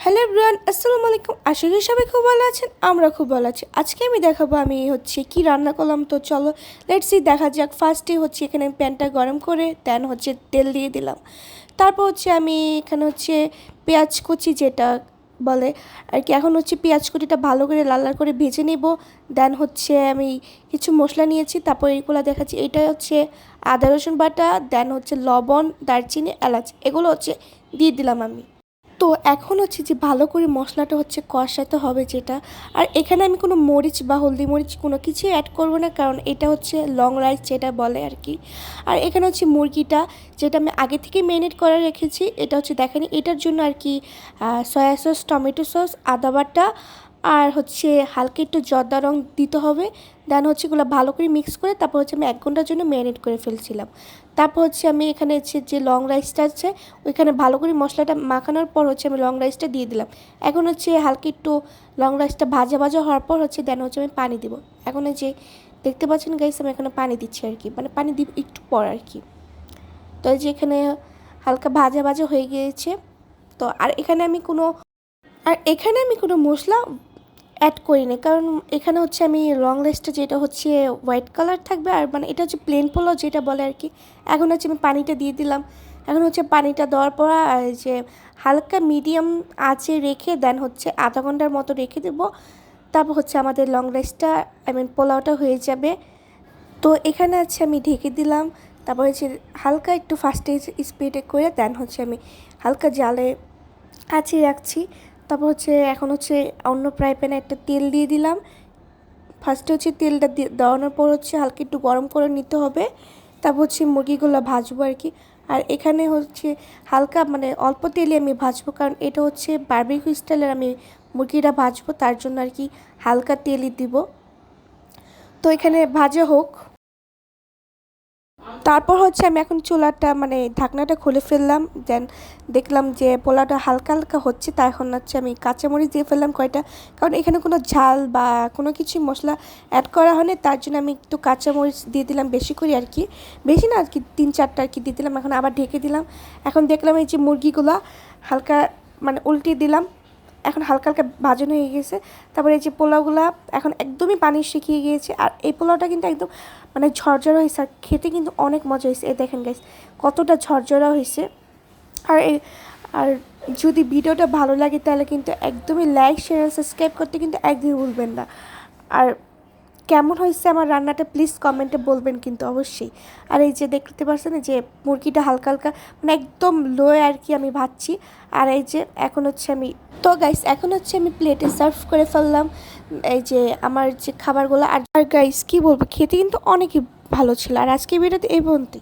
Hello everyone, আসসালামু আলাইকুম। আশা করি সবাই খুব ভালো আছেন। আমরা খুব ভালো আছি। আজকে আমি দেখাবো আমি কি রান্না করলাম। তো চলো লেটস সি, দেখা যাক। ফার্স্টে এখানে আমি প্যানটা গরম করে দেন তেল দিয়ে দিলাম। তারপর আমি এখানে পেঁয়াজ কুচি যেটা বলে আর কি, এখন পেঁয়াজ কুচিটা ভালো করে লাল লাল করে ভেজে নেব। দেন আমি কিছু মশলা নিয়েছি, তারপর এইগুলো দেখাচ্ছি। এটা আদা রসুন বাটা, দেন লবণ, দারচিনি, এলাচ, এগুলো দিয়ে দিলাম আমি। তো এখন যে ভালো করে মশলাটা কষাতে হবে যেটা। আর এখানে আমি কোনো মরিচ বা হলদি মরিচ কোনো কিছুই অ্যাড করব না, কারণ এটা লং রাইস যেটা বলে আর কি। আর এখানে মুরগিটা যেটা আমি আগে থেকে ম্যারিনেট করে রেখেছি, এটা দেখেনি। এটার জন্য আর কি সয়া সস, টমেটো সস, আদা বাটা আর হালকা একটু জর্দা রং দিতে হবে। দেন এগুলো ভালো করে মিক্স করে তারপর আমি 1 ঘন্টার জন্য ম্যারিনেট করে ফেলছিলাম। তারপর আমি এখানে যে লং রাইসটা আছে ওইখানে ভালো করে মশলাটা মাখানোর পর আমি লং রাইসটা দিয়ে দিলাম। এখন হালকা একটু লং রাইসটা ভাজা ভাজা হওয়ার পর দেন আমি পানি দিব। এখন দেখতে পাচ্ছেন গাইস, আমি এখানে পানি দিচ্ছি আর কি, মানে পানি দিব একটু পর আর কি। তো এখানে হালকা ভাজা ভাজা হয়ে গিয়েছে। তো আর এখানে আমি কোনো মশলা অ্যাড করিনি, কারণ এখানে আমি লং রাইসটা যেটা হোয়াইট কালার থাকবে, আর মানে এটা প্লেন পোলাও যেটা বলে আর কি। এখন আমি পানিটা দিয়ে দিলাম। এখন পানিটা দেওয়ার পর হালকা মিডিয়াম আঁচে রেখে দেন আধা ঘন্টার মতো রেখে দেবো। তারপর আমাদের লং রাইসটা পোলাওটা হয়ে যাবে। তো এখানে আমি ঢেকে দিলাম। তারপর হালকা একটু ফার্স্টে স্পিডে করে দেন আমি হালকা জালে আঁচে রাখছি। তারপর এখন অন্য ফ্রাই প্যানে একটা তেল দিয়ে দিলাম। ফার্স্টে তেলটা দেওয়ানোর পর হালকা একটু গরম করে নিতে হবে। তারপর মুরগিগুলো ভাজবো আর কি। আর এখানে হালকা মানে অল্প তেলে আমি ভাজবো, কারণ এটা বারবিকিউ স্টাইলের আমি মুরগিটা ভাজবো, তার জন্য আর কি হালকা তেলই দিব। তো এখানে ভাজা হোক। তারপর আমি এখন চুলাটা মানে ঢাকনাটা খুলে ফেললাম। দেন দেখলাম যে পোলাওটা হালকা হালকা হচ্ছে। তা এখন আমি কাঁচামরিচ দিয়ে ফেললাম কয়টা, কারণ এখানে কোনো ঝাল বা কোনো কিছু মশলা অ্যাড করা হয়নি, তার জন্য আমি একটু কাঁচামরিচ দিয়ে দিলাম বেশি করে আর কি। বেশি না আর কি, 3-4টা আর কি দিয়ে দিলাম। এখন আবার ঢেকে দিলাম। এখন দেখলাম এই যে মুরগিগুলো হালকা মানে উল্টে দিলাম। এখন হালকা হালকা ভাজানো হয়ে গেছে। তারপরে এই যে পোলাওগুলো এখন একদমই পানি শুকিয়ে গিয়েছে। আর এই পোলাওটা কিন্তু একদম মানে ঝরঝরা হয়েছে, আর খেতে কিন্তু অনেক মজা হয়েছে। এই দেখেন গাইস কতটা ঝরঝরা হয়েছে। আর আর যদি ভিডিওটা ভালো লাগে তাহলে কিন্তু একদমই লাইক, শেয়ার, সাবস্ক্রাইব করতে কিন্তু একদমই ভুলবেন না। আর কেমন হয়েছে আমার রান্নাটা প্লিজ কমেন্টে বলবেন কিন্তু অবশ্যই। আর এই যে দেখতে পাচ্ছেন যে মুরগিটা হালকা হালকা মানে একদম লো আর কি আমি ভাজছি। আর এই যে এখন আমি তো গাইস এখন আমি প্লেটে সার্ভ করে ফেললাম এই যে আমার যে খাবারগুলো। আর গাইস কি বলবো, খেতে কিন্তু অনেকই ভালো ছিল। আর আজকে ভিডিওতে এই পর্যন্তই।